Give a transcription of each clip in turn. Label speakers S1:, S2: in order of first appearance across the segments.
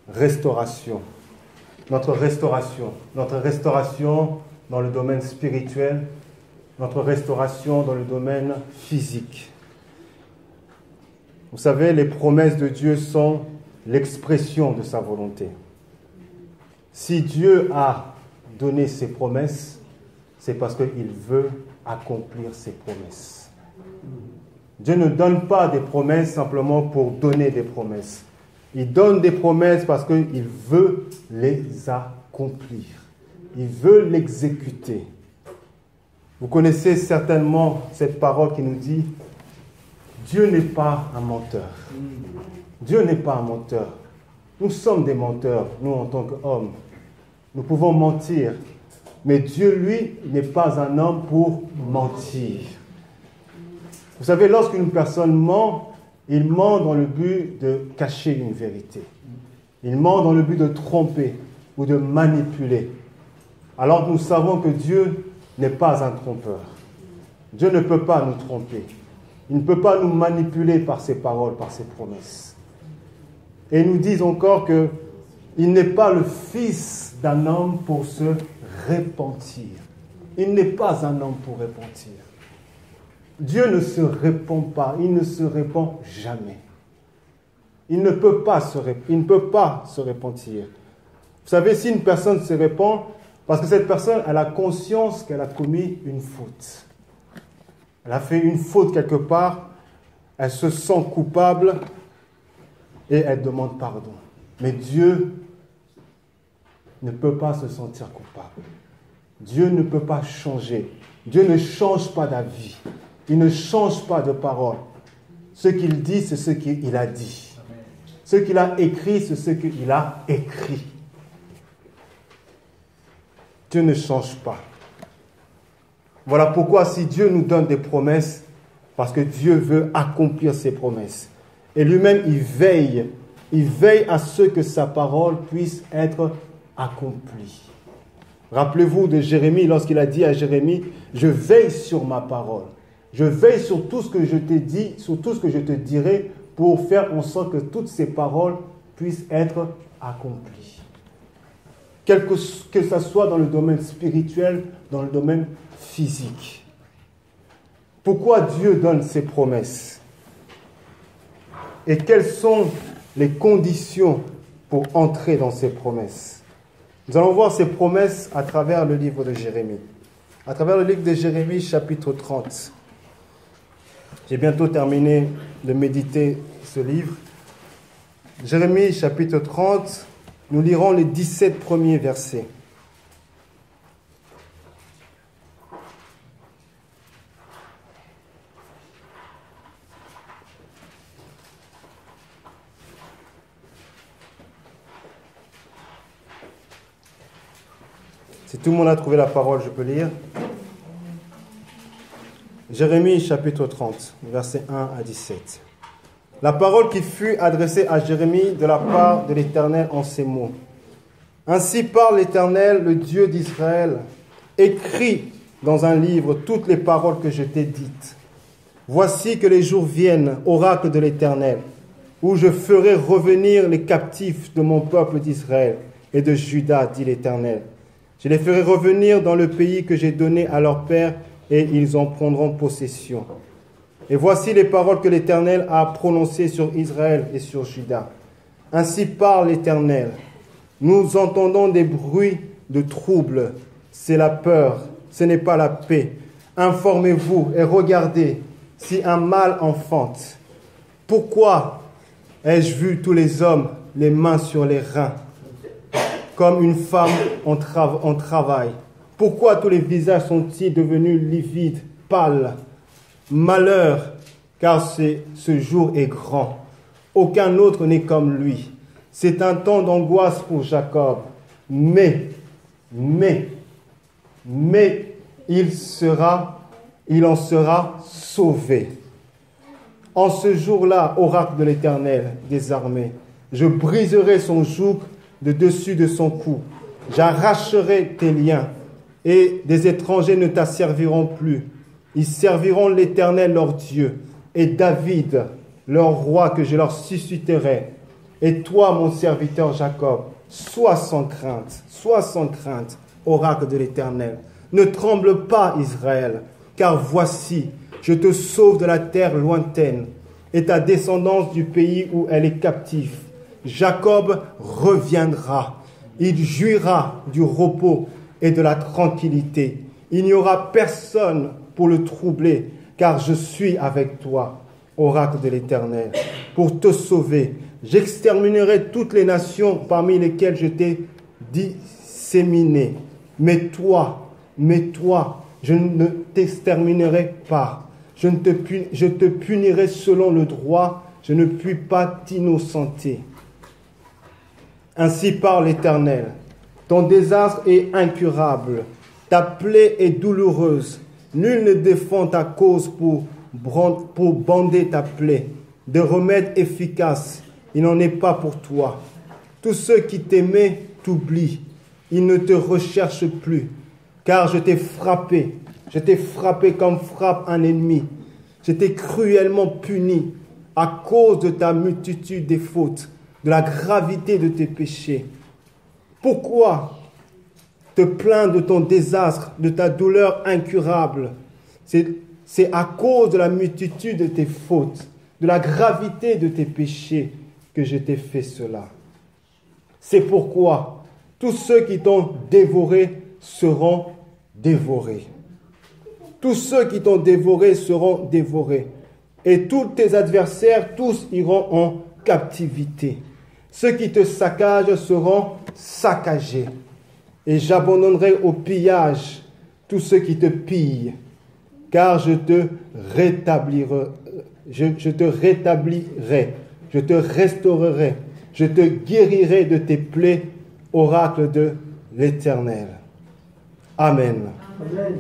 S1: restauration. Notre restauration dans le domaine spirituel, notre restauration dans le domaine physique. Vous savez, les promesses de Dieu sont l'expression de sa volonté. Si Dieu a donné ses promesses, c'est parce qu'il veut accomplir ses promesses. Dieu ne donne pas des promesses simplement pour donner des promesses. Il donne des promesses parce qu'il veut les accomplir. Il veut l'exécuter. Vous connaissez certainement cette parole qui nous dit « Dieu n'est pas un menteur. » Dieu n'est pas un menteur. Nous sommes des menteurs, nous en tant qu'hommes. Nous pouvons mentir. Mais Dieu, lui, n'est pas un homme pour mentir. Vous savez, lorsqu'une personne ment, il ment dans le but de cacher une vérité. Il ment dans le but de tromper ou de manipuler. Alors nous savons que Dieu n'est pas un trompeur. Dieu ne peut pas nous tromper. Il ne peut pas nous manipuler par ses paroles, par ses promesses. Et il nous dit encore qu'il n'est pas le fils d'un homme pour se repentir. Il n'est pas un homme pour repentir. Dieu ne se repent pas, il ne se repent jamais. Il ne peut pas se repentir. Vous savez, si une personne se repent, parce que cette personne, elle a conscience qu'elle a commis une faute. Elle a fait une faute quelque part, elle se sent coupable et elle demande pardon. Mais Dieu ne peut pas se sentir coupable. Dieu ne peut pas changer. Dieu ne change pas d'avis. Il ne change pas de parole. Ce qu'il dit, c'est ce qu'il a dit. Ce qu'il a écrit, c'est ce qu'il a écrit. Dieu ne change pas. Voilà pourquoi si Dieu nous donne des promesses, parce que Dieu veut accomplir ses promesses. Et lui-même, il veille à ce que sa parole puisse être accomplie. Rappelez-vous de Jérémie, lorsqu'il a dit à Jérémie, « Je veille sur ma parole. Je veille sur tout ce que je t'ai dit, sur tout ce que je te dirai, pour faire en sorte que toutes ces paroles puissent être accomplies. » Que ce soit dans le domaine spirituel, dans le domaine physique. Pourquoi Dieu donne ses promesses? Et quelles sont les conditions pour entrer dans ces promesses? Nous allons voir ces promesses à travers le livre de Jérémie. À travers le livre de Jérémie, chapitre 30. J'ai bientôt terminé de méditer ce livre. Jérémie, chapitre 30, nous lirons les 17 premiers versets. Si tout le monde a trouvé la parole, je peux lire. Jérémie, chapitre 30, versets 1 à 17. La parole qui fut adressée à Jérémie de la part de l'Éternel en ces mots. Ainsi parle l'Éternel, le Dieu d'Israël. Écris dans un livre toutes les paroles que je t'ai dites. Voici que les jours viennent, oracle de l'Éternel, où je ferai revenir les captifs de mon peuple d'Israël et de Juda, dit l'Éternel. Je les ferai revenir dans le pays que j'ai donné à leur père, et ils en prendront possession. Et voici les paroles que l'Éternel a prononcées sur Israël et sur Juda. Ainsi parle l'Éternel. Nous entendons des bruits de trouble. C'est la peur, ce n'est pas la paix. Informez-vous et regardez si un mal enfante. Pourquoi ai-je vu tous les hommes les mains sur les reins, comme une femme en travail? Pourquoi tous les visages sont-ils devenus livides, pâles? Malheur, car ce jour est grand. Aucun autre n'est comme lui. C'est un temps d'angoisse pour Jacob. Mais il en sera sauvé. En ce jour-là, oracle de l'Éternel des armées, je briserai son joug de dessus de son cou. J'arracherai tes liens, et des étrangers ne t'asserviront plus. Ils serviront l'Éternel leur Dieu, et David, leur roi que je leur susciterai. Et toi, mon serviteur Jacob, sois sans crainte, oracle de l'Éternel. Ne tremble pas, Israël, car voici, je te sauve de la terre lointaine et ta descendance du pays où elle est captive. Jacob reviendra, il jouira du repos et de la tranquillité. Il n'y aura personne pour le troubler, car je suis avec toi, oracle de l'Éternel, pour te sauver. J'exterminerai toutes les nations parmi lesquelles je t'ai disséminé. Mais toi, je ne t'exterminerai pas. Je te punirai selon le droit. Je ne puis pas t'innocenter. Ainsi parle l'Éternel. Ton désastre est incurable. Ta plaie est douloureuse. Nul ne défend ta cause pour bander ta plaie. De remède efficace, il n'en est pas pour toi. Tous ceux qui t'aimaient t'oublient. Ils ne te recherchent plus. Car je t'ai frappé comme frappe un ennemi. Je t'ai cruellement puni à cause de ta multitude des fautes, de la gravité de tes péchés. Pourquoi te plaindre de ton désastre, de ta douleur incurable? C'est à cause de la multitude de tes fautes, de la gravité de tes péchés que je t'ai fait cela. C'est pourquoi tous ceux qui t'ont dévoré seront dévorés. Tous ceux qui t'ont dévoré seront dévorés. Et tous tes adversaires, tous iront en captivité. Ceux qui te saccagent seront saccagés. Et j'abandonnerai au pillage tous ceux qui te pillent. Car je te rétablirai, je te restaurerai, je te guérirai de tes plaies, oracle de l'Éternel. Amen.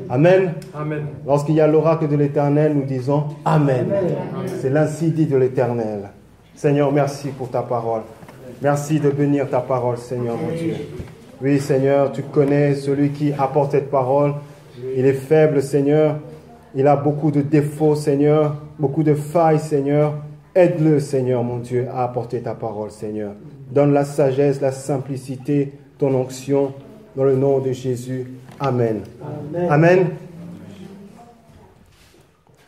S1: Amen. Amen. Lorsqu'il y a l'oracle de l'Éternel, nous disons Amen. Amen. C'est l'ainsi dit de l'Éternel. Seigneur, merci pour ta parole. Merci de bénir ta parole, Seigneur, mon Dieu. Oui, Seigneur, tu connais celui qui apporte cette parole. Il est faible, Seigneur. Il a beaucoup de défauts, Seigneur, beaucoup de failles, Seigneur. Aide-le, Seigneur, mon Dieu, à apporter ta parole, Seigneur. Donne la sagesse, la simplicité, ton onction, dans le nom de Jésus. Amen. Amen. Amen.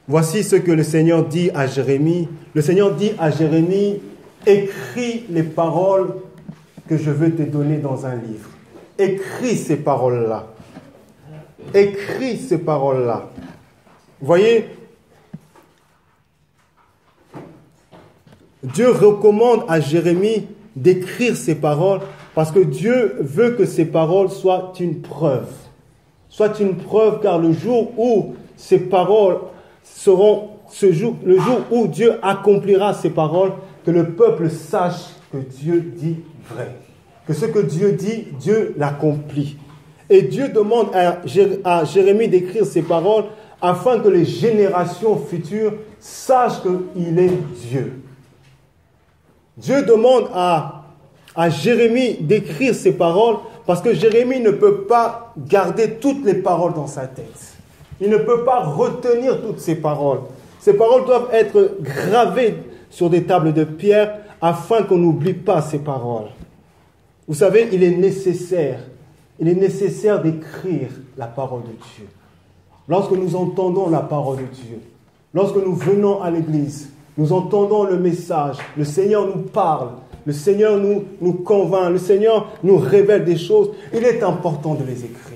S1: Voici ce que le Seigneur dit à Jérémie. Le Seigneur dit à Jérémie, écris les paroles que je veux te donner dans un livre. Écris ces paroles-là. Écris ces paroles-là. Vous voyez, Dieu recommande à Jérémie d'écrire ces paroles parce que Dieu veut que ces paroles soient une preuve. Soit une preuve, car le jour où ces paroles seront, le jour où Dieu accomplira ces paroles, que le peuple sache que Dieu dit vrai. Que ce que Dieu dit, Dieu l'accomplit. Et Dieu demande à Jérémie d'écrire ces paroles afin que les générations futures sachent qu'il est Dieu. Dieu demande à Jérémie d'écrire ces paroles parce que Jérémie ne peut pas garder toutes les paroles dans sa tête. Il ne peut pas retenir toutes ces paroles. Ces paroles doivent être gravées sur des tables de pierre afin qu'on n'oublie pas ces paroles. Vous savez, il est nécessaire d'écrire la parole de Dieu. Lorsque nous entendons la parole de Dieu, lorsque nous venons à l'église, nous entendons le message, le Seigneur nous parle, le Seigneur nous convainc, le Seigneur nous révèle des choses, il est important de les écrire.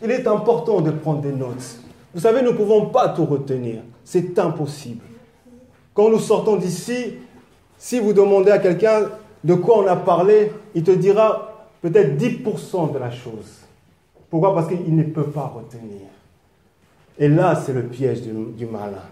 S1: Il est important de prendre des notes. Vous savez, nous ne pouvons pas tout retenir. C'est impossible. Quand nous sortons d'ici, si vous demandez à quelqu'un de quoi on a parlé, il te dira peut-être 10% de la chose. Pourquoi? Parce qu'il ne peut pas retenir. Et là, c'est le piège du malin.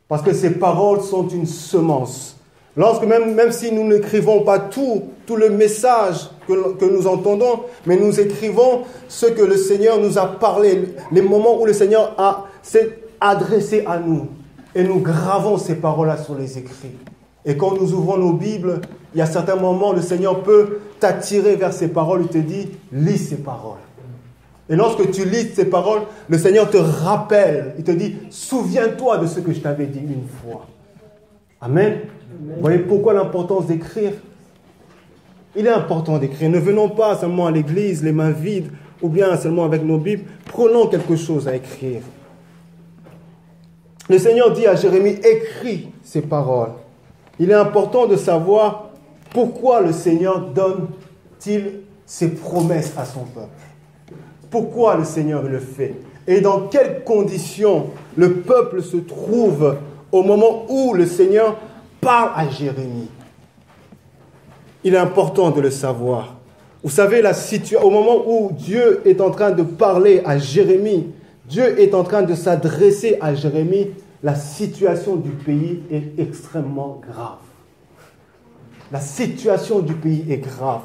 S1: Parce que ces paroles sont une semence. Lorsque même si nous n'écrivons pas tout le message que nous entendons, mais nous écrivons ce que le Seigneur nous a parlé, les moments où le Seigneur s'est adressé à nous. Et nous gravons ces paroles-là sur les écrits. Et quand nous ouvrons nos Bibles, il y a certains moments où le Seigneur peut t'attirer vers ces paroles. Il te dit, lis ces paroles. Et lorsque tu lis ces paroles, le Seigneur te rappelle. Il te dit, souviens-toi de ce que je t'avais dit une fois. Amen. Vous voyez pourquoi l'importance d'écrire? Il est important d'écrire. Ne venons pas seulement à l'église, les mains vides, ou bien seulement avec nos Bibles. Prenons quelque chose à écrire. Le Seigneur dit à Jérémie, écris ces paroles. Il est important de savoir pourquoi le Seigneur donne-t-il ses promesses à son peuple. Pourquoi le Seigneur le fait? Et dans quelles conditions le peuple se trouve au moment où le Seigneur parle à Jérémie. Il est important de le savoir. Vous savez, au moment où Dieu est en train de parler à Jérémie, Dieu est en train de s'adresser à Jérémie, la situation du pays est extrêmement grave. La situation du pays est grave.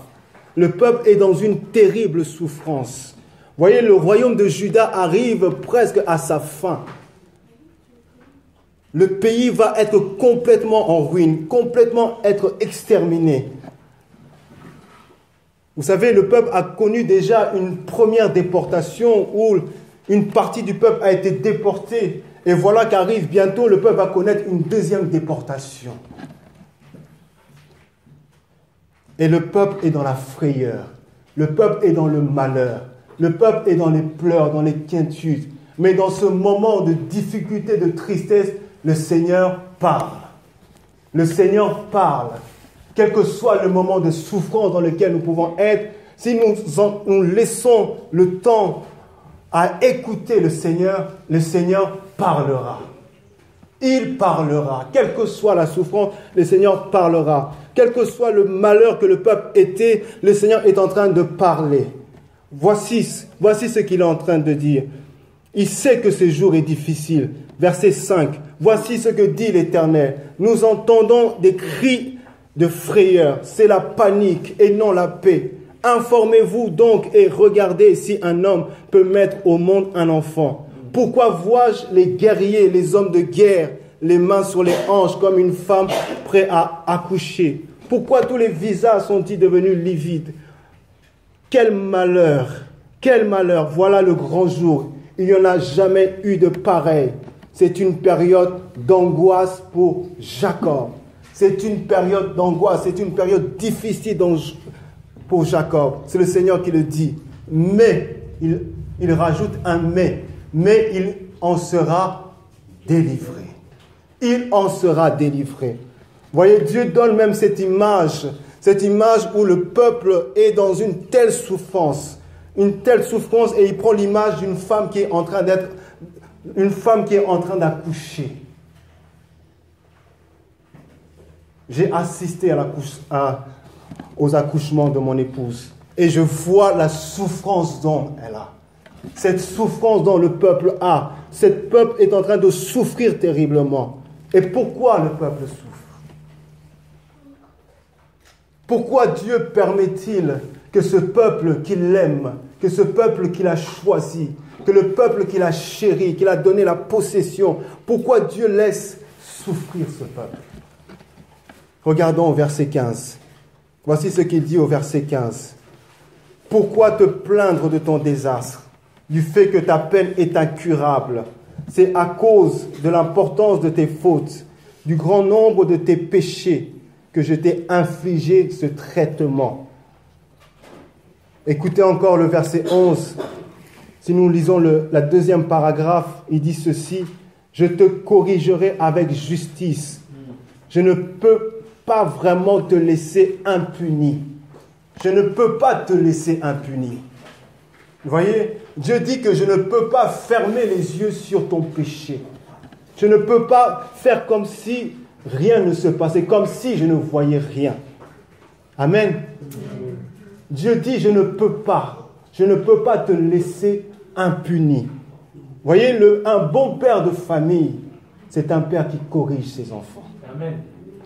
S1: Le peuple est dans une terrible souffrance. Vous voyez, le royaume de Juda arrive presque à sa fin. Le pays va être complètement en ruine, complètement être exterminé. Vous savez, le peuple a connu déjà une première déportation où une partie du peuple a été déportée. Et voilà qu'arrive bientôt, le peuple va connaître une deuxième déportation. Et le peuple est dans la frayeur. Le peuple est dans le malheur. Le peuple est dans les pleurs, dans les quiétudes. Mais dans ce moment de difficulté, de tristesse, le Seigneur parle. Le Seigneur parle. Quel que soit le moment de souffrance dans lequel nous pouvons être, si nous laissons le temps à écouter le Seigneur parlera. Il parlera. Quelle que soit la souffrance, le Seigneur parlera. Quel que soit le malheur que le peuple était, le Seigneur est en train de parler. Voici ce qu'il est en train de dire. Il sait que ce jour est difficile. Verset 5. Voici ce que dit l'Éternel. Nous entendons des cris de frayeur. C'est la panique et non la paix. Informez-vous donc et regardez si un homme peut mettre au monde un enfant. Pourquoi vois-je les guerriers, les hommes de guerre, les mains sur les hanches comme une femme prête à accoucher? Pourquoi tous les visages sont-ils devenus livides? Quel malheur, quel malheur. Voilà le grand jour. Il n'y en a jamais eu de pareil. C'est une période d'angoisse pour Jacob. C'est une période d'angoisse, c'est une période difficile pour Jacob. C'est le Seigneur qui le dit. Mais, il rajoute un mais il en sera délivré. Il en sera délivré. Vous voyez, Dieu donne même cette image où le peuple est dans une telle souffrance, et il prend l'image d'une femme qui est en train d'accoucher. J'ai assisté aux accouchements de mon épouse et je vois la souffrance dont elle a. Cette souffrance dont le peuple a. Ce peuple est en train de souffrir terriblement. Et pourquoi le peuple souffre? Pourquoi Dieu permet-il que ce peuple qu'il aime, que ce peuple qu'il a choisi, que le peuple qu'il a chéri, qu'il a donné la possession, pourquoi Dieu laisse souffrir ce peuple? Regardons au verset 15. Voici ce qu'il dit au verset 15. Pourquoi te plaindre de ton désastre, du fait que ta peine est incurable? C'est à cause de l'importance de tes fautes, du grand nombre de tes péchés, que je t'ai infligé ce traitement. Écoutez encore le verset 11. Si nous lisons la deuxième paragraphe, il dit ceci. Je te corrigerai avec justice. Je ne peux pas vraiment te laisser impuni. Je ne peux pas te laisser impuni. Vous voyez, Dieu dit que je ne peux pas fermer les yeux sur ton péché. Je ne peux pas faire comme si rien ne se passait, comme si je ne voyais rien. Amen. Dieu dit, je ne peux pas te laisser impuni. Vous voyez, un bon père de famille, c'est un père qui corrige ses enfants. Amen.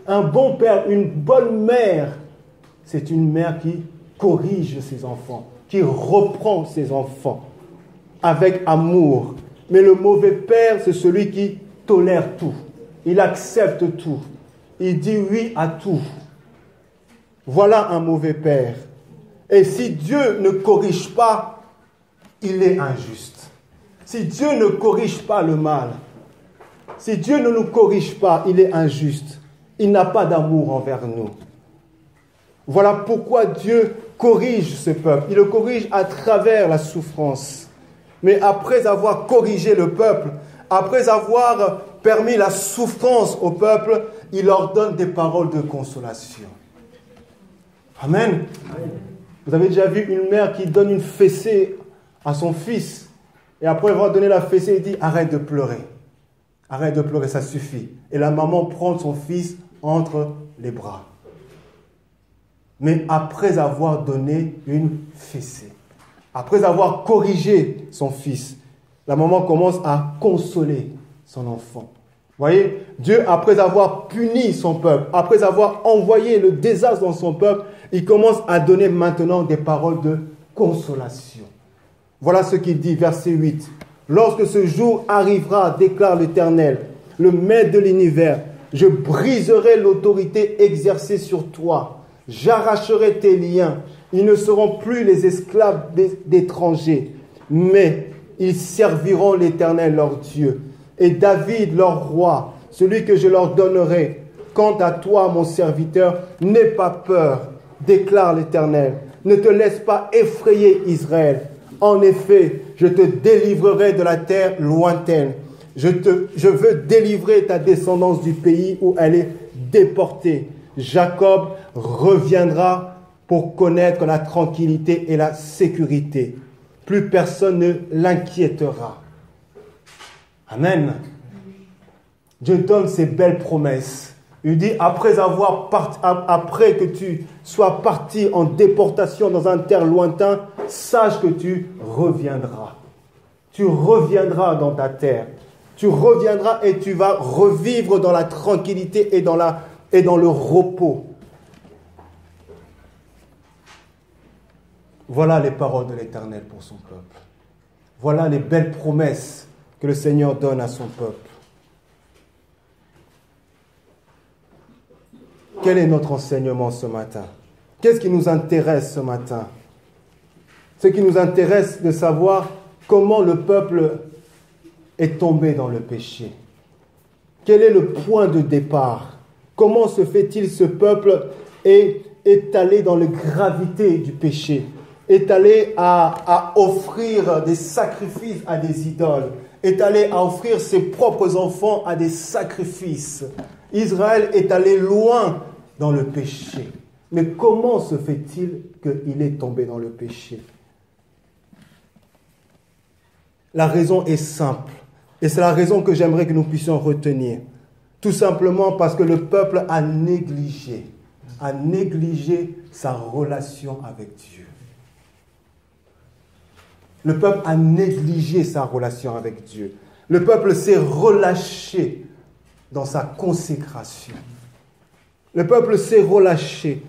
S1: Un bon père, une bonne mère, c'est une mère qui corrige ses enfants, qui reprend ses enfants avec amour. Mais le mauvais père, c'est celui qui tolère tout. Il accepte tout. Il dit oui à tout. Voilà un mauvais père. Et si Dieu ne corrige pas, il est injuste. Si Dieu ne corrige pas le mal, si Dieu ne nous corrige pas, il est injuste. il n'a pas d'amour envers nous. Voilà pourquoi Dieu corrige ce peuple. Il le corrige à travers la souffrance. Mais après avoir corrigé le peuple, après avoir permis la souffrance au peuple, il leur donne des paroles de consolation. Amen. Vous avez déjà vu une mère qui donne une fessée à son fils, et après avoir donné la fessée, il dit « Arrête de pleurer. Arrête de pleurer, ça suffit. » Et la maman prend son fils entre les bras. Mais après avoir donné une fessée, après avoir corrigé son fils, la maman commence à consoler son enfant. Vous voyez, Dieu, après avoir puni son peuple, après avoir envoyé le désastre dans son peuple, il commence à donner maintenant des paroles de consolation. Voilà ce qu'il dit, verset 8. « Lorsque ce jour arrivera, déclare l'Éternel, le Maître de l'univers, je briserai l'autorité exercée sur toi. J'arracherai tes liens. Ils ne seront plus les esclaves d'étrangers, mais ils serviront l'Éternel leur Dieu. Et David leur roi, celui que je leur donnerai. Quant à toi, mon serviteur, n'aie pas peur, déclare l'Éternel. Ne te laisse pas effrayer, Israël. En effet, je te délivrerai de la terre lointaine. Je veux délivrer ta descendance du pays où elle est déportée. Jacob reviendra pour connaître la tranquillité et la sécurité. Plus personne ne l'inquiétera. Amen. Dieu donne ces belles promesses. Il dit, après que tu sois parti en déportation dans un terre lointain, sache que tu reviendras. Tu reviendras dans ta terre. Tu reviendras et tu vas revivre dans la tranquillité et dans le repos. Voilà les paroles de l'Éternel pour son peuple. Voilà les belles promesses que le Seigneur donne à son peuple. Quel est notre enseignement ce matin? Qu'est-ce qui nous intéresse ce matin? Ce qui nous intéresse de savoir comment le peuple est tombé dans le péché. Quel est le point de départ? Comment se fait-il ce peuple est allé dans la gravité du péché, est allé à offrir des sacrifices à des idoles, est allé à offrir ses propres enfants à des sacrifices. Israël est allé loin dans le péché. Mais comment se fait-il qu'il est tombé dans le péché? La raison est simple. Et c'est la raison que j'aimerais que nous puissions retenir. Tout simplement parce que le peuple a négligé sa relation avec Dieu. Le peuple a négligé sa relation avec Dieu. Le peuple s'est relâché dans sa consécration. Le peuple s'est relâché.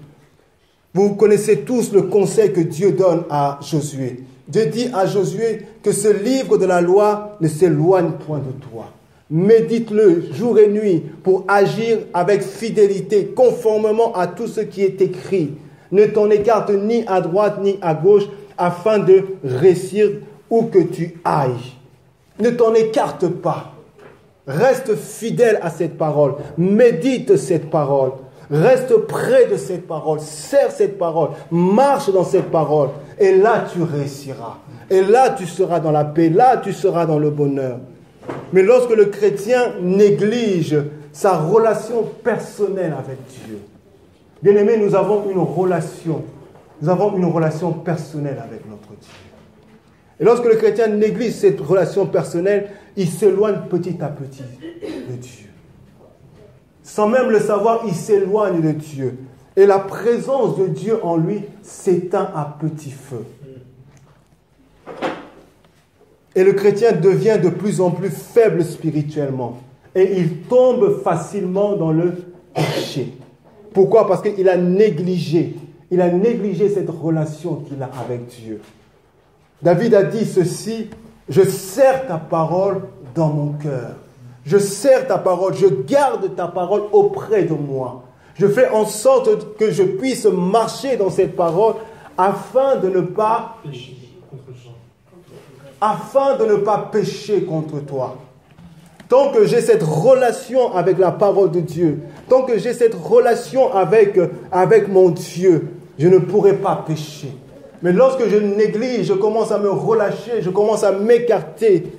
S1: Vous connaissez tous le conseil que Dieu donne à Josué. Dieu dit à Josué que ce livre de la loi ne s'éloigne point de toi. Médite-le jour et nuit pour agir avec fidélité, conformément à tout ce qui est écrit. Ne t'en écarte ni à droite ni à gauche, afin de réussir où que tu ailles. Ne t'en écarte pas. Reste fidèle à cette parole. Médite cette parole. Reste près de cette parole. Serre cette parole. Marche dans cette parole. Et là, tu réussiras. Et là, tu seras dans la paix. Là, tu seras dans le bonheur. Mais lorsque le chrétien néglige sa relation personnelle avec Dieu, bien aimé, nous avons une relation. Nous avons une relation personnelle avec notre Dieu. Et lorsque le chrétien néglige cette relation personnelle, il s'éloigne petit à petit de Dieu. Sans même le savoir, il s'éloigne de Dieu. Et la présence de Dieu en lui s'éteint à petit feu. Et le chrétien devient de plus en plus faible spirituellement. Et il tombe facilement dans le péché. Pourquoi? Parce qu'il a négligé. Il a négligé cette relation qu'il a avec Dieu. David a dit ceci: je serre ta parole dans mon cœur. Je serre ta parole, je garde ta parole auprès de moi. Je fais en sorte que je puisse marcher dans cette parole afin de ne pas pécher contre toi. Tant que j'ai cette relation avec la parole de Dieu, tant que j'ai cette relation avec mon Dieu, je ne pourrai pas pécher. Mais lorsque je néglige, je commence à me relâcher, je commence à m'écarter.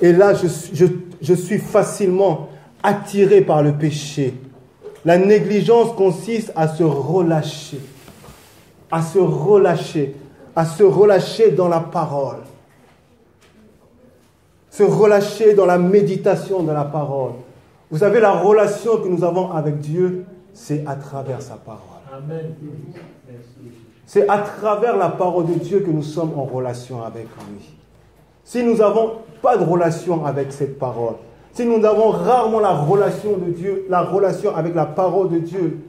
S1: Et là, je suis facilement attiré par le péché. La négligence consiste à se relâcher, à se relâcher dans la parole, se relâcher dans la méditation de la parole. Vous savez, la relation que nous avons avec Dieu, c'est à travers sa parole.
S2: Amen.
S1: C'est à travers la parole de Dieu que nous sommes en relation avec lui. Si nous n'avons pas de relation avec cette parole, si nous avons rarement la relation de Dieu, la relation avec la parole de Dieu,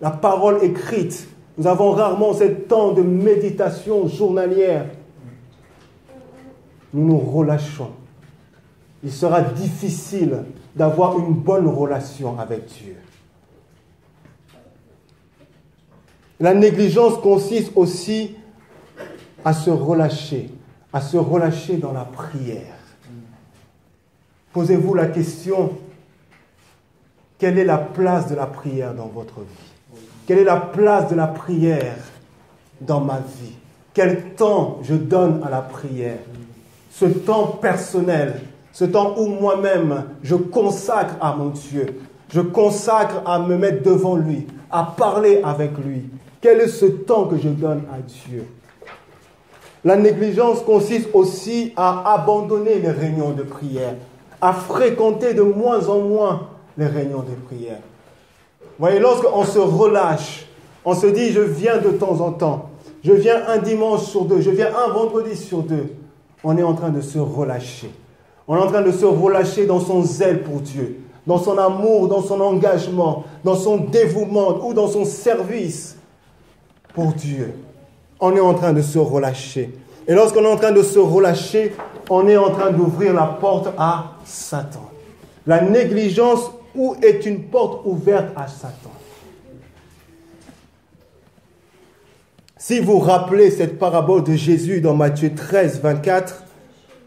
S1: la parole écrite, nous avons rarement ce temps de méditation journalière, nous nous relâchons. Il sera difficile d'avoir une bonne relation avec Dieu. La négligence consiste aussi à se relâcher dans la prière. Posez-vous la question, quelle est la place de la prière dans votre vie? Quelle est la place de la prière dans ma vie? Quel temps je donne à la prière? Ce temps personnel, ce temps où moi-même je consacre à mon Dieu, je consacre à me mettre devant lui, à parler avec lui. Quel est ce temps que je donne à Dieu? La négligence consiste aussi à abandonner les réunions de prière, à fréquenter de moins en moins les réunions de prière. Vous voyez, lorsqu'on se relâche, on se dit, je viens de temps en temps, je viens un dimanche sur deux, je viens un vendredi sur deux, on est en train de se relâcher. On est en train de se relâcher dans son zèle pour Dieu, dans son amour, dans son engagement, dans son dévouement ou dans son service pour Dieu. On est en train de se relâcher. Et lorsqu'on est en train de se relâcher, on est en train d'ouvrir la porte à Satan. La négligence est une porte ouverte à Satan. Si vous rappelez cette parabole de Jésus dans Matthieu 13, 24,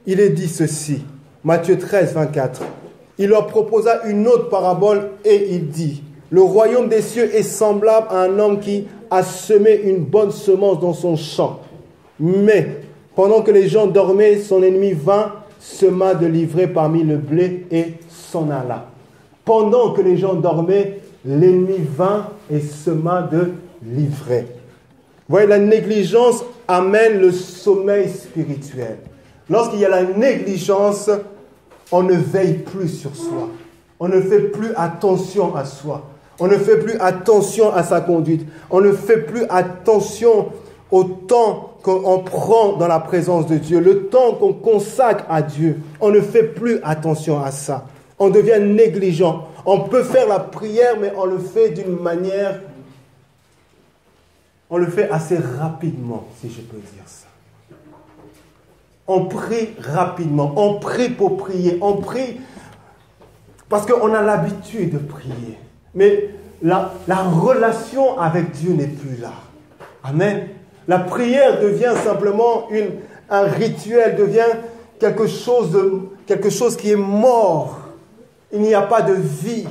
S1: il est dit ceci. Matthieu 13, 24. Il leur proposa une autre parabole et il dit, « Le royaume des cieux est semblable à un homme qui a semé une bonne semence dans son champ. Mais pendant que les gens dormaient, son ennemi vint, sema de l'ivraie parmi le blé et s'en alla. » Pendant que les gens dormaient, l'ennemi vint et sema de l'ivraie. Vous voyez, la négligence amène le sommeil spirituel. Lorsqu'il y a la négligence, on ne veille plus sur soi. On ne fait plus attention à soi. On ne fait plus attention à sa conduite. On ne fait plus attention au temps qu'on prend dans la présence de Dieu, le temps qu'on consacre à Dieu. On ne fait plus attention à ça. On devient négligent. On peut faire la prière, mais on le fait d'une manière... On le fait assez rapidement, si je peux dire ça. On prie rapidement. On prie pour prier. On prie parce qu'on a l'habitude de prier. Mais la relation avec Dieu n'est plus là. Amen. La prière devient simplement un rituel, devient quelque chose qui est mort. Il n'y a pas de vie.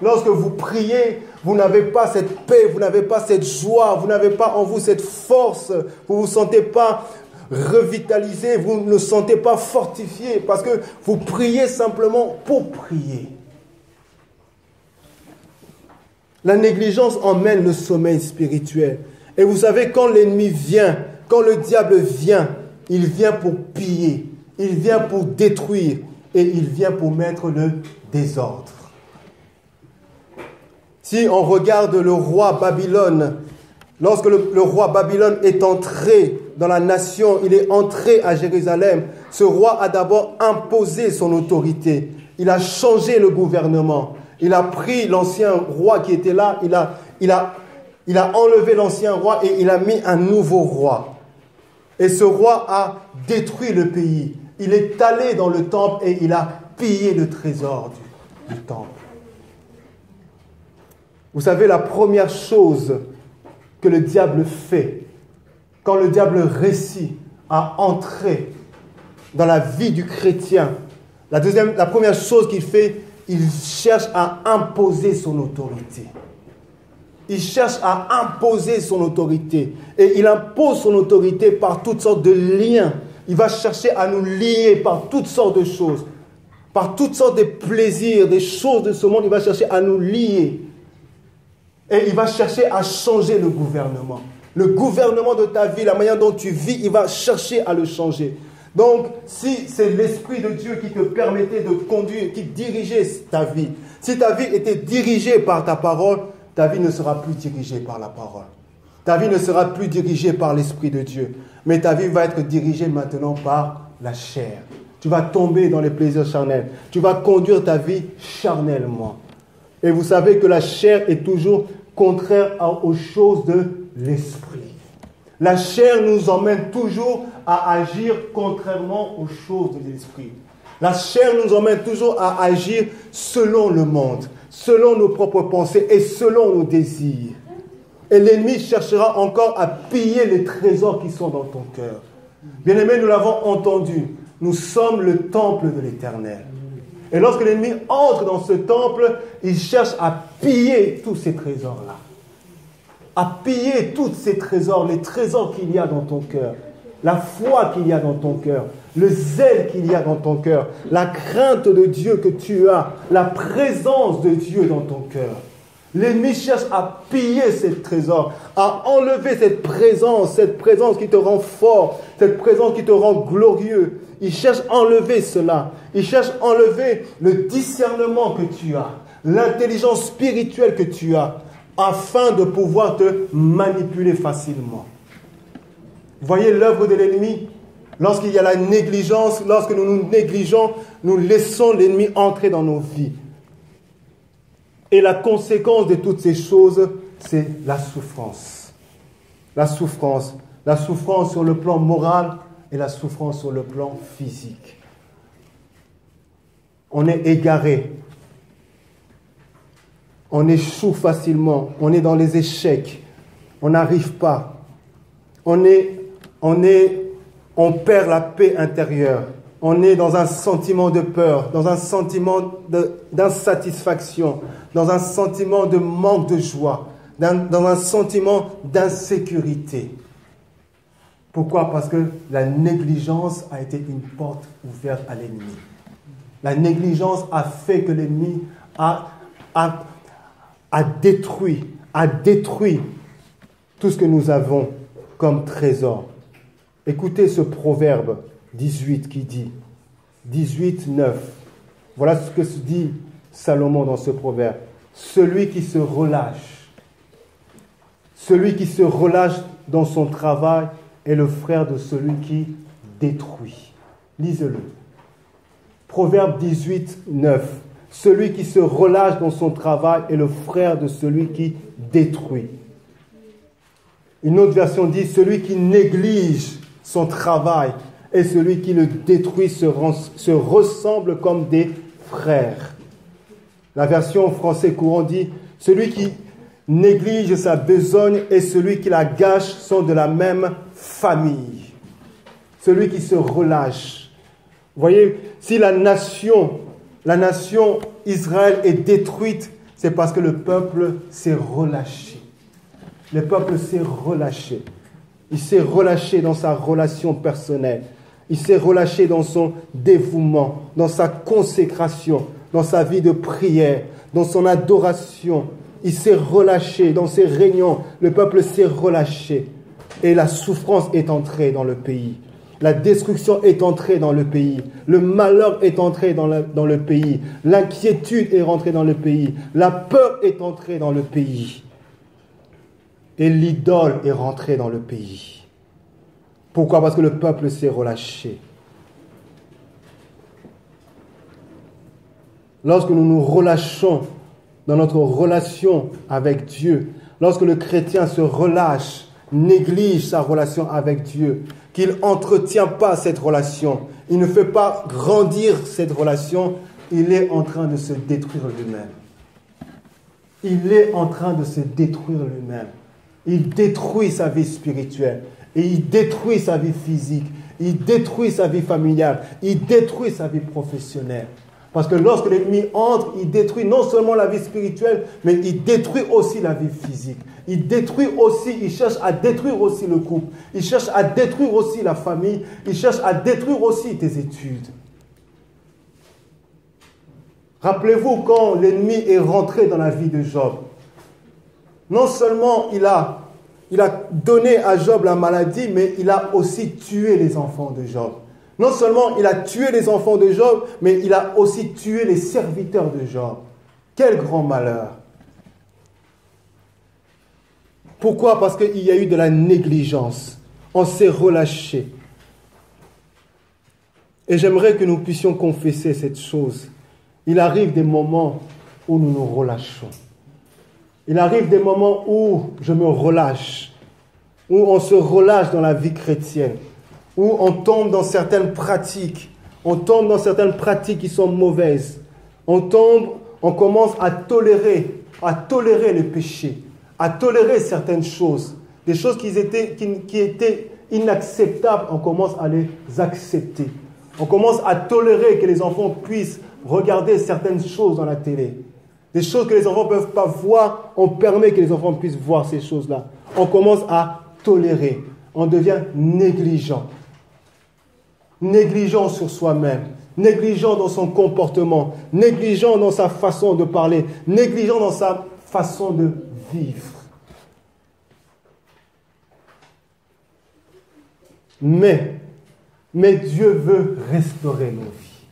S1: Lorsque vous priez, vous n'avez pas cette paix, vous n'avez pas cette joie, vous n'avez pas en vous cette force, vous ne vous sentez pas revitalisé, vous ne le sentez pas fortifié, parce que vous priez simplement pour prier. La négligence emmène le sommeil spirituel. Et vous savez, quand l'ennemi vient, quand le diable vient, il vient pour piller, il vient pour détruire et il vient pour mettre le désordre. Si on regarde le roi Babylone, lorsque le roi Babylone est entré dans la nation, il est entré à Jérusalem, ce roi a d'abord imposé son autorité. Il a changé le gouvernement. Il a pris l'ancien roi qui était là, il a enlevé l'ancien roi et il a mis un nouveau roi. Et ce roi a détruit le pays. Il est allé dans le temple et il a pillé le trésor du temple. Vous savez, la première chose que le diable fait, quand le diable réussit à entrer dans la vie du chrétien, la première chose qu'il fait, il cherche à imposer son autorité. Il cherche à imposer son autorité. Et il impose son autorité par toutes sortes de liens. Il va chercher à nous lier par toutes sortes de choses. Par toutes sortes de plaisirs, des choses de ce monde, il va chercher à nous lier. Et il va chercher à changer le gouvernement. Le gouvernement de ta vie, la manière dont tu vis, il va chercher à le changer. Donc, si c'est l'Esprit de Dieu qui te permettait de conduire, qui dirigeait ta vie, si ta vie était dirigée par ta parole, ta vie ne sera plus dirigée par la parole. Ta vie ne sera plus dirigée par l'Esprit de Dieu. Mais ta vie va être dirigée maintenant par la chair. Tu vas tomber dans les plaisirs charnels. Tu vas conduire ta vie charnellement. Et vous savez que la chair est toujours contraire aux choses de l'Esprit. La chair nous emmène toujours à agir contrairement aux choses de l'Esprit. La chair nous emmène toujours à agir selon le monde, selon nos propres pensées et selon nos désirs. Et l'ennemi cherchera encore à piller les trésors qui sont dans ton cœur. Bien-aimés, nous l'avons entendu. Nous sommes le temple de l'Éternel. Et lorsque l'ennemi entre dans ce temple, il cherche à piller tous ces trésors-là. À piller tous ces trésors, les trésors qu'il y a dans ton cœur. La foi qu'il y a dans ton cœur. Le zèle qu'il y a dans ton cœur. La crainte de Dieu que tu as. La présence de Dieu dans ton cœur. L'ennemi cherche à piller ces trésors, à enlever cette présence qui te rend fort, cette présence qui te rend glorieux. Il cherche à enlever cela. Il cherche à enlever le discernement que tu as, l'intelligence spirituelle que tu as, afin de pouvoir te manipuler facilement. Voyez l'œuvre de l'ennemi. Lorsqu'il y a la négligence, lorsque nous nous négligeons, nous laissons l'ennemi entrer dans nos vies. Et la conséquence de toutes ces choses, c'est la souffrance. La souffrance. La souffrance sur le plan moral et la souffrance sur le plan physique. On est égaré. On échoue facilement. On est dans les échecs. On n'arrive pas. On perd la paix intérieure. On est dans un sentiment de peur, dans un sentiment d'insatisfaction, dans un sentiment de manque de joie, dans un sentiment d'insécurité. Pourquoi? Parce que la négligence a été une porte ouverte à l'ennemi. La négligence a fait que l'ennemi a détruit tout ce que nous avons comme trésor. Écoutez ce proverbe 18 qui dit, 18, 9. Voilà ce que dit Salomon dans ce proverbe. Celui qui se relâche dans son travail est le frère de celui qui détruit. Lisez-le. Proverbe 18, 9. Celui qui se relâche dans son travail est le frère de celui qui détruit. Une autre version dit, celui qui néglige son travail et celui qui le détruit se ressemblent comme des frères. La version français courant dit, celui qui néglige sa besogne et celui qui la gâche sont de la même famille. Celui qui se relâche. Vous voyez, si la nation Israël est détruite, c'est parce que le peuple s'est relâché. Le peuple s'est relâché. Il s'est relâché dans sa relation personnelle. Il s'est relâché dans son dévouement, dans sa consécration, dans sa vie de prière, dans son adoration. Il s'est relâché dans ses réunions. Le peuple s'est relâché. Et la souffrance est entrée dans le pays. La destruction est entrée dans le pays. Le malheur est entré dans le pays. L'inquiétude est rentrée dans le pays. La peur est entrée dans le pays. Et l'idole est rentrée dans le pays. Pourquoi? Parce que le peuple s'est relâché. Lorsque nous nous relâchons dans notre relation avec Dieu, lorsque le chrétien se relâche, néglige sa relation avec Dieu, qu'il n'entretient pas cette relation, il ne fait pas grandir cette relation, il est en train de se détruire lui-même. Il est en train de se détruire lui-même. Il détruit sa vie spirituelle. Et il détruit sa vie physique. Il détruit sa vie familiale. Il détruit sa vie professionnelle. Parce que lorsque l'ennemi entre, il détruit non seulement la vie spirituelle, mais il détruit aussi la vie physique. Il détruit aussi, il cherche à détruire aussi le couple. Il cherche à détruire aussi la famille. Il cherche à détruire aussi tes études. Rappelez-vous quand l'ennemi est rentré dans la vie de Job. Non seulement il a donné à Job la maladie, mais il a aussi tué les enfants de Job. Non seulement il a tué les enfants de Job, mais il a aussi tué les serviteurs de Job. Quel grand malheur! Pourquoi? Parce qu'il y a eu de la négligence. On s'est relâché. Et j'aimerais que nous puissions confesser cette chose. Il arrive des moments où nous nous relâchons. Il arrive des moments où je me relâche, où on se relâche dans la vie chrétienne, où on tombe dans certaines pratiques. On tombe dans certaines pratiques qui sont mauvaises. On commence à tolérer le péché, à tolérer certaines choses. Des choses qui étaient inacceptables, on commence à les accepter. On commence à tolérer que les enfants puissent regarder certaines choses dans la télé. Des choses que les enfants ne peuvent pas voir, on permet que les enfants puissent voir ces choses-là. On commence à tolérer. On devient négligent. Négligent sur soi-même. Négligent dans son comportement. Négligent dans sa façon de parler. Négligent dans sa façon de vivre. Mais Dieu veut restaurer nos vies.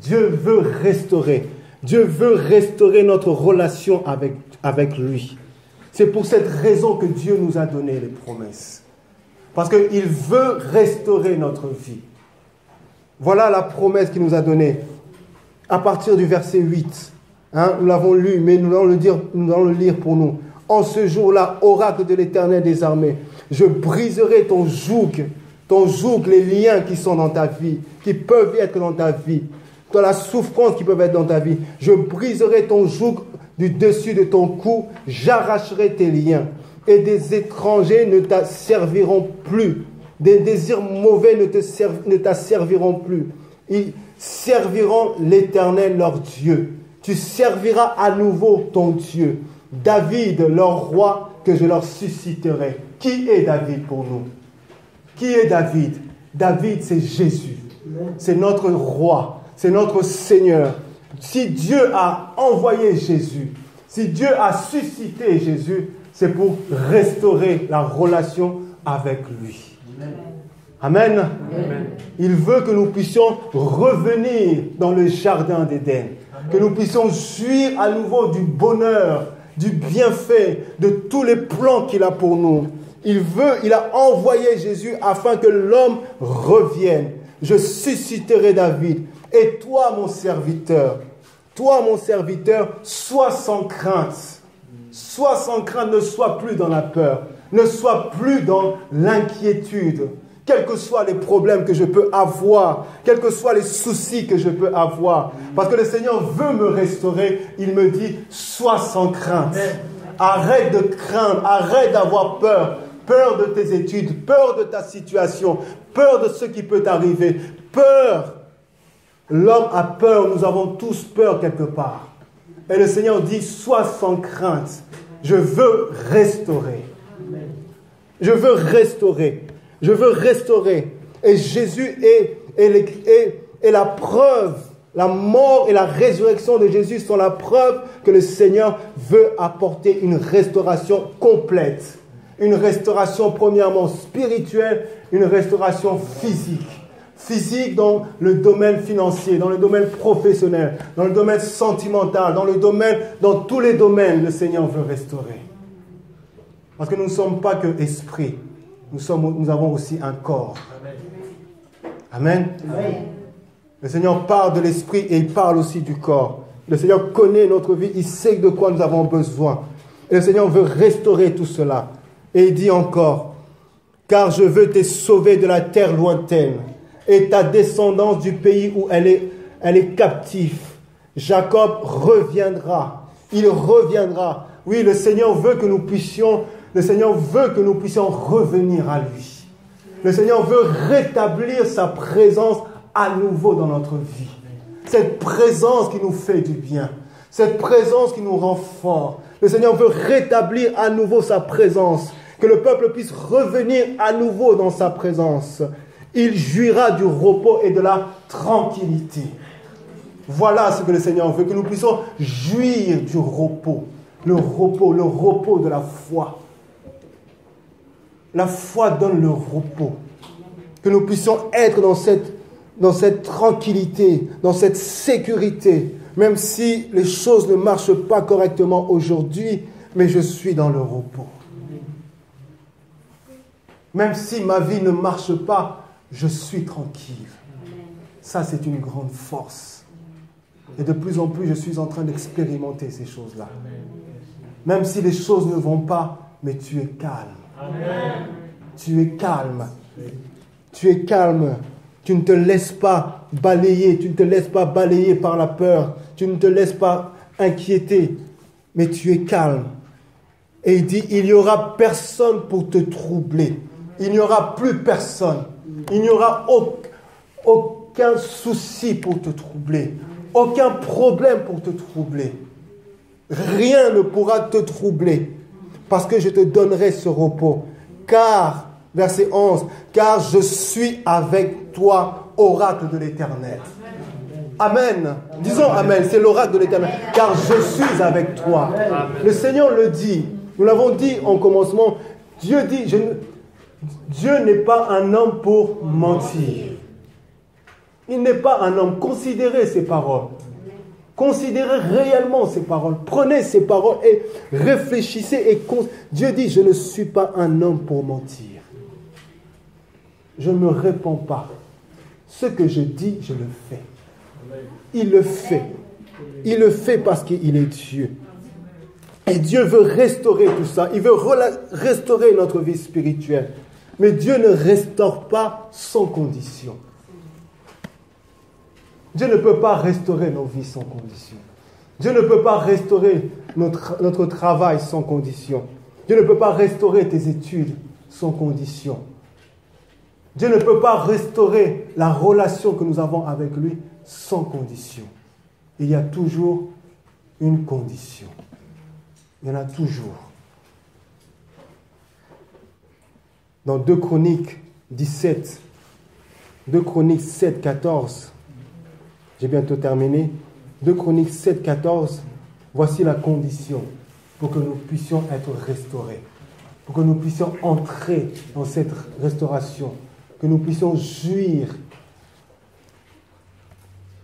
S1: Dieu veut restaurer. Dieu veut restaurer notre relation avec lui. C'est pour cette raison que Dieu nous a donné les promesses. Parce qu'il veut restaurer notre vie. Voilà la promesse qu'il nous a donnée. À partir du verset 8. Nous l'avons lu, mais nous allons le lire pour nous. En ce jour-là, oracle de l'Éternel des armées, je briserai ton joug, les liens qui sont dans ta vie, qui peuvent être dans ta vie, dans la souffrance qui peut être dans ta vie. Je briserai ton joug du dessus de ton cou, j'arracherai tes liens. Et des étrangers ne t'asserviront plus. Des désirs mauvais ne t'asserviront plus. Ils serviront l'Éternel leur Dieu. Tu serviras à nouveau ton Dieu. David, leur roi, que je leur susciterai. Qui est David pour nous? Qui est David? David, c'est Jésus. C'est notre roi. C'est notre Seigneur. Si Dieu a envoyé Jésus, si Dieu a suscité Jésus, c'est pour restaurer la relation avec lui. Amen. Amen. Il veut que nous puissions revenir dans le jardin d'Éden. Que nous puissions jouir à nouveau du bonheur, du bienfait, de tous les plans qu'il a pour nous. Il a envoyé Jésus afin que l'homme revienne. Je susciterai David. Et toi, mon serviteur, sois sans crainte. Sois sans crainte, ne sois plus dans la peur. Ne sois plus dans l'inquiétude. Quels que soient les problèmes que je peux avoir, quels que soient les soucis que je peux avoir. Parce que le Seigneur veut me restaurer. Il me dit, sois sans crainte. Arrête de craindre, arrête d'avoir peur. Peur de tes études, peur de ta situation, peur de ce qui peut t'arriver. Peur. L'homme a peur, nous avons tous peur quelque part. Et le Seigneur dit, sois sans crainte. Je veux restaurer. Je veux restaurer. Je veux restaurer. Et Jésus est la preuve. La mort et la résurrection de Jésus sont la preuve que le Seigneur veut apporter une restauration complète. Une restauration premièrement spirituelle, une restauration physique. Physique dans le domaine financier, dans le domaine professionnel, dans le domaine sentimental, dans tous les domaines, le Seigneur veut restaurer. Parce que nous ne sommes pas que esprit, nous avons aussi un corps. Amen. Amen. Le Seigneur parle de l'esprit et il parle aussi du corps. Le Seigneur connaît notre vie, il sait de quoi nous avons besoin. Et le Seigneur veut restaurer tout cela. Et il dit encore, car je veux te sauver de la terre lointaine et ta descendance du pays où elle est captive. Jacob reviendra. Il reviendra. Oui, le Seigneur veut que nous puissions revenir à lui. Le Seigneur veut rétablir sa présence à nouveau dans notre vie. cette présence qui nous fait du bien, cette présence qui nous rend forts. Le Seigneur veut rétablir à nouveau sa présence, que le peuple puisse revenir à nouveau dans sa présence. Il jouira du repos et de la tranquillité. Voilà ce que le Seigneur veut, que nous puissions jouir du repos. Le repos de la foi. La foi donne le repos. Que nous puissions être dans cette tranquillité, dans cette sécurité, même si les choses ne marchent pas correctement aujourd'hui, mais je suis dans le repos. Même si ma vie ne marche pas, je suis tranquille. Ça, c'est une grande force. Et de plus en plus, je suis en train d'expérimenter ces choses-là. Même si les choses ne vont pas, mais tu es calme. Amen. Tu es calme. Tu es calme. Tu ne te laisses pas balayer. Tu ne te laisses pas balayer par la peur. Tu ne te laisses pas inquiéter. Mais tu es calme. Et il dit, il n'y aura personne pour te troubler. Il n'y aura plus personne. Il n'y aura aucun souci pour te troubler. Aucun problème pour te troubler. Rien ne pourra te troubler. Parce que je te donnerai ce repos. Car, verset 11, car je suis avec toi, oracle de l'Éternel. Amen. Disons Amen, c'est l'oracle de l'Éternel. Car je suis avec toi. Amen. Le Seigneur le dit. Nous l'avons dit en commencement. Dieu dit, Dieu n'est pas un homme pour mentir. Il n'est pas un homme. Considérez ses paroles. Considérez réellement ces paroles. Prenez ces paroles et réfléchissez. Dieu dit, je ne suis pas un homme pour mentir. Je ne me réponds pas. Ce que je dis, je le fais. Il le fait. Il le fait parce qu'il est Dieu. Et Dieu veut restaurer tout ça. Il veut restaurer notre vie spirituelle. Mais Dieu ne restaure pas sans condition. Dieu ne peut pas restaurer nos vies sans condition. Dieu ne peut pas restaurer notre travail sans condition. Dieu ne peut pas restaurer tes études sans condition. Dieu ne peut pas restaurer la relation que nous avons avec lui sans condition. Il y a toujours une condition. Il y en a toujours. Dans 2 Chroniques 17, 2 Chroniques 7, 14, j'ai bientôt terminé. 2 Chroniques 7, 14, voici la condition pour que nous puissions être restaurés, pour que nous puissions entrer dans cette restauration, que nous puissions jouir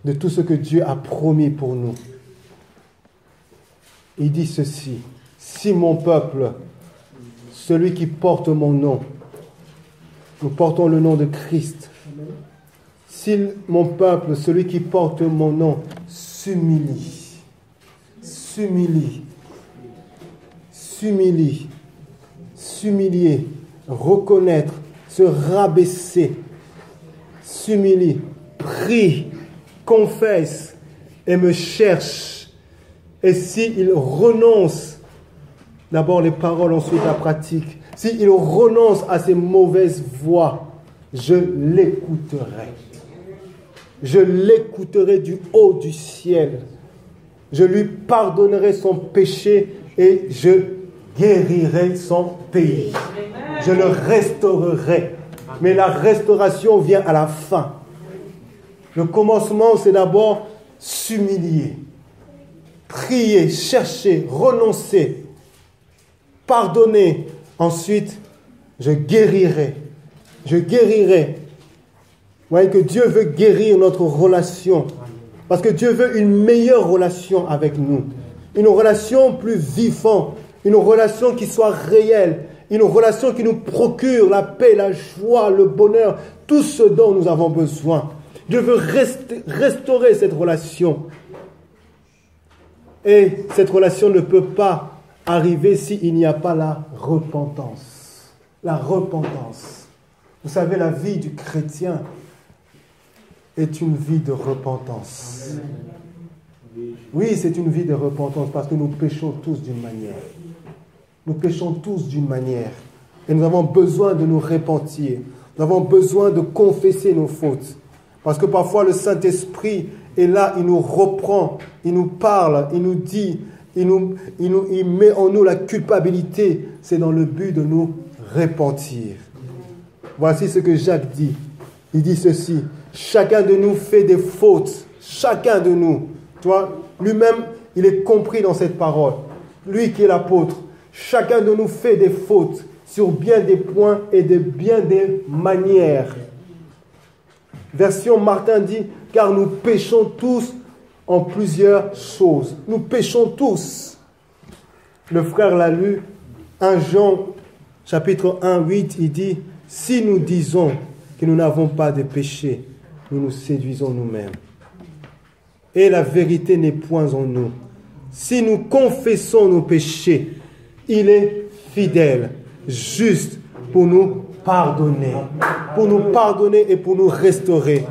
S1: de tout ce que Dieu a promis pour nous. Il dit ceci, si mon peuple, celui qui porte mon nom, nous portons le nom de Christ, si mon peuple, celui qui porte mon nom, s'humilie, reconnaître, se rabaisser, s'humilie, prie, confesse et me cherche. Et s'il renonce, d'abord les paroles, ensuite la pratique, s'il renonce à ses mauvaises voies, je l'écouterai. Je l'écouterai du haut du ciel. Je lui pardonnerai son péché et je guérirai son pays. Je le restaurerai. Mais la restauration vient à la fin. Le commencement, c'est d'abord s'humilier, prier, chercher, renoncer, pardonner. Ensuite, je guérirai. Je guérirai. Vous voyez que Dieu veut guérir notre relation. Parce que Dieu veut une meilleure relation avec nous. Une relation plus vivante. Une relation qui soit réelle. Une relation qui nous procure la paix, la joie, le bonheur. Tout ce dont nous avons besoin. Dieu veut restaurer cette relation. Et cette relation ne peut pas arriver s'il n'y a pas la repentance. La repentance. Vous savez, la vie du chrétien est une vie de repentance. Oui, c'est une vie de repentance parce que nous péchons tous d'une manière. Nous péchons tous d'une manière. Et nous avons besoin de nous repentir. Nous avons besoin de confesser nos fautes. Parce que parfois le Saint-Esprit Et là, il nous reprend, il nous parle, il nous dit, il met en nous la culpabilité. C'est dans le but de nous repentir. Voici ce que Jacques dit. Il dit ceci: chacun de nous fait des fautes. Chacun de nous. Toi, lui-même, il est compris dans cette parole. Lui qui est l'apôtre. Chacun de nous fait des fautes sur bien des points et de bien des manières. Version Martin dit: car nous péchons tous en plusieurs choses. Nous péchons tous. Le frère l'a lu, 1 Jean chapitre 1, 8, il dit: si nous disons que nous n'avons pas de péché, nous nous séduisons nous-mêmes. Et la vérité n'est point en nous. Si nous confessons nos péchés, il est fidèle, juste pour nous pardonner et pour nous restaurer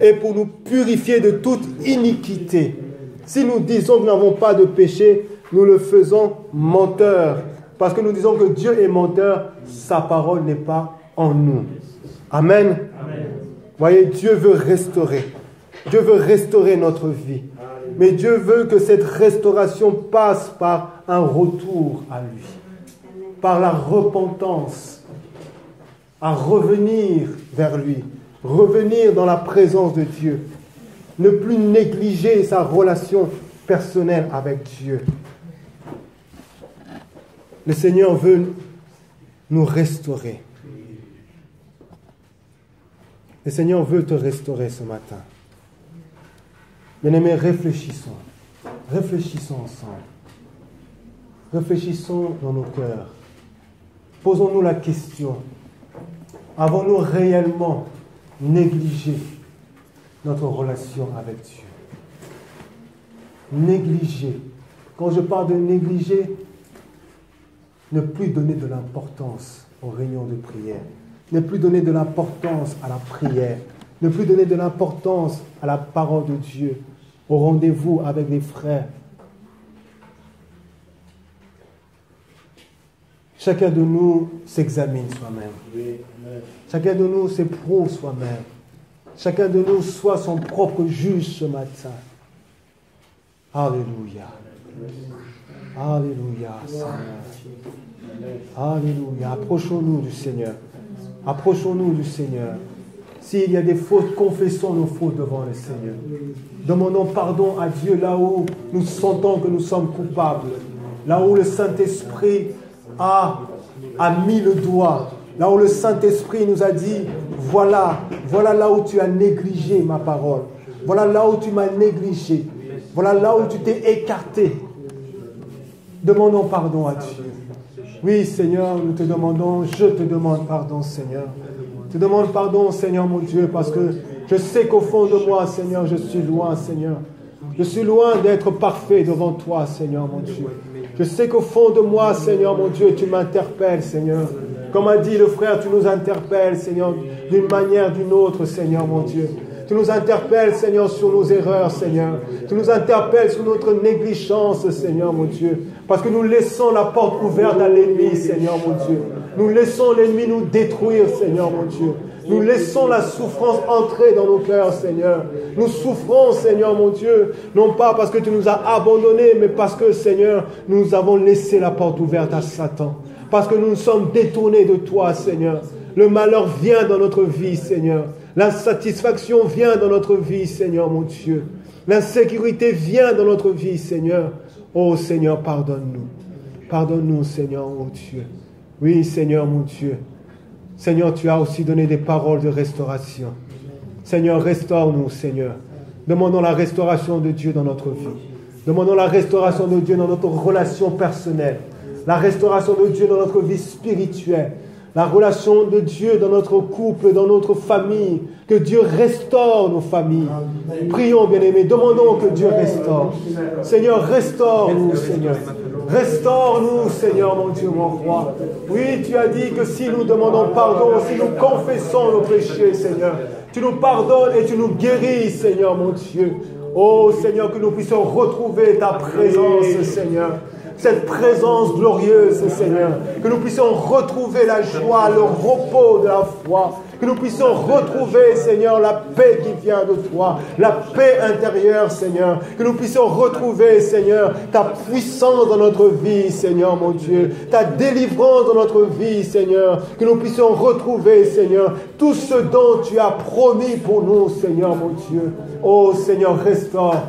S1: et pour nous purifier de toute iniquité. Si nous disons que nous n'avons pas de péché, nous le faisons menteur. Parce que nous disons que Dieu est menteur, sa parole n'est pas en nous. Amen. Amen. Voyez, Dieu veut restaurer. Dieu veut restaurer notre vie. Mais Dieu veut que cette restauration passe par un retour à lui. Par la repentance. À revenir vers lui. Revenir dans la présence de Dieu. Ne plus négliger sa relation personnelle avec Dieu. Le Seigneur veut nous restaurer. Le Seigneur veut te restaurer ce matin. Bien-aimés, réfléchissons. Réfléchissons ensemble. Réfléchissons dans nos cœurs. Posons-nous la question. Avons-nous réellement négligé notre relation avec Dieu? Négliger. Quand je parle de négliger, ne plus donner de l'importance aux réunions de prière. Ne plus donner de l'importance à la prière. Ne plus donner de l'importance à la parole de Dieu, au rendez-vous avec les frères. Chacun de nous s'examine soi-même. Chacun de nous s'éprouve soi-même. Chacun de nous soit son propre juge ce matin. Alléluia. Alléluia, Seigneur. Alléluia. Approchons-nous du Seigneur. Approchons-nous du Seigneur. S'il y a des fautes, confessons nos fautes devant le Seigneur. Demandons pardon à Dieu là où nous sentons que nous sommes coupables. Là où le Saint-Esprit a mis le doigt. Là où le Saint-Esprit nous a dit, voilà là où tu as négligé ma parole. Voilà là où tu m'as négligé. Voilà là où tu t'es écarté. Demandons pardon à Dieu. Oui, Seigneur, nous te demandons, je te demande pardon, Seigneur. Je te demande pardon, Seigneur, mon Dieu, parce que je sais qu'au fond de moi, Seigneur, je suis loin, Seigneur. Je suis loin d'être parfait devant toi, Seigneur, mon Dieu. Je sais qu'au fond de moi, Seigneur, mon Dieu, tu m'interpelles, Seigneur. Comme a dit le frère, tu nous interpelles, Seigneur, d'une manière, d'une autre, Seigneur, mon Dieu. Tu nous interpelles, Seigneur, sur nos erreurs, Seigneur. Tu nous interpelles sur notre négligence, Seigneur, mon Dieu. Parce que nous laissons la porte ouverte à l'ennemi, Seigneur, mon Dieu. Nous laissons l'ennemi nous détruire, Seigneur, mon Dieu. Nous laissons la souffrance entrer dans nos cœurs, Seigneur. Nous souffrons, Seigneur, mon Dieu, non pas parce que tu nous as abandonnés, mais parce que, Seigneur, nous avons laissé la porte ouverte à Satan. Parce que nous nous sommes détournés de toi, Seigneur. Le malheur vient dans notre vie, Seigneur. L'insatisfaction vient dans notre vie, Seigneur, mon Dieu. L'insécurité vient dans notre vie, Seigneur. Oh, Seigneur, pardonne-nous. Pardonne-nous, Seigneur, oh Dieu. Oui, Seigneur, mon Dieu. Seigneur, tu as aussi donné des paroles de restauration. Seigneur, restaure-nous, Seigneur. Demandons la restauration de Dieu dans notre vie. Demandons la restauration de Dieu dans notre relation personnelle. La restauration de Dieu dans notre vie spirituelle. La relation de Dieu dans notre couple, dans notre famille. Que Dieu restaure nos familles. Prions, bien-aimés. Demandons que Dieu restaure. Seigneur, restaure-nous, Seigneur. Restaure-nous, Seigneur, mon Dieu, mon roi. Oui, tu as dit que si nous demandons pardon, si nous confessons nos péchés, Seigneur, tu nous pardonnes et tu nous guéris, Seigneur, mon Dieu. Oh, Seigneur, que nous puissions retrouver ta présence, Seigneur. Cette présence glorieuse, Seigneur. Que nous puissions retrouver la joie, le repos de la foi. Que nous puissions retrouver, Seigneur, la paix qui vient de toi, la paix intérieure, Seigneur. Que nous puissions retrouver, Seigneur, ta puissance dans notre vie, Seigneur, mon Dieu. Ta délivrance dans notre vie, Seigneur. Que nous puissions retrouver, Seigneur, tout ce dont tu as promis pour nous, Seigneur, mon Dieu. Oh, Seigneur, restaure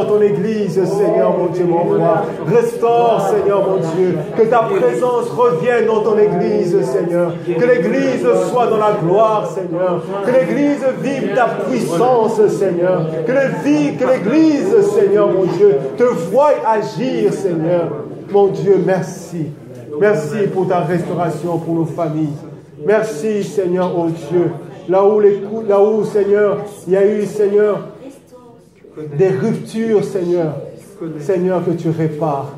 S1: ton Église, Seigneur, mon Dieu, mon roi. Restaure, Seigneur, mon Dieu. Que ta présence revienne dans ton Église, Seigneur. Que l'Église soit dans la gloire, Seigneur. Que l'Église vive ta puissance, Seigneur. Que l'Église, Seigneur, mon Dieu, te voie agir, Seigneur. Mon Dieu, merci. Merci pour ta restauration pour nos familles. Merci, Seigneur, oh Dieu. Là où, Seigneur, il y a eu, Seigneur, des ruptures, Seigneur. Seigneur, que tu répares.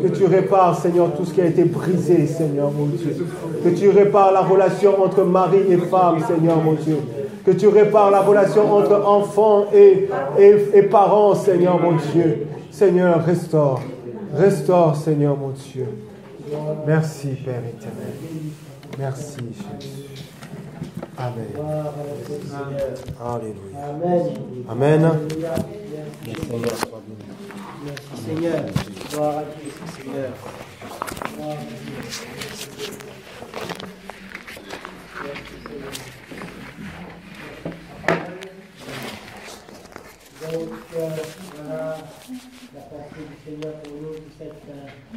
S1: Que tu répares, Seigneur, tout ce qui a été brisé, Seigneur, mon Dieu. Que tu répares la relation entre mari et femme, Seigneur, mon Dieu. Que tu répares la relation entre enfants et parents, Seigneur, mon Dieu. Seigneur, restaure. Restaure, Seigneur, mon Dieu. Merci, Père éternel. Merci, Jésus. Amen. Alléluia. Amen.
S2: Merci Seigneur. Gloire à Dieu, Seigneur. Donc, voilà la pensée du Seigneur pour nous, cette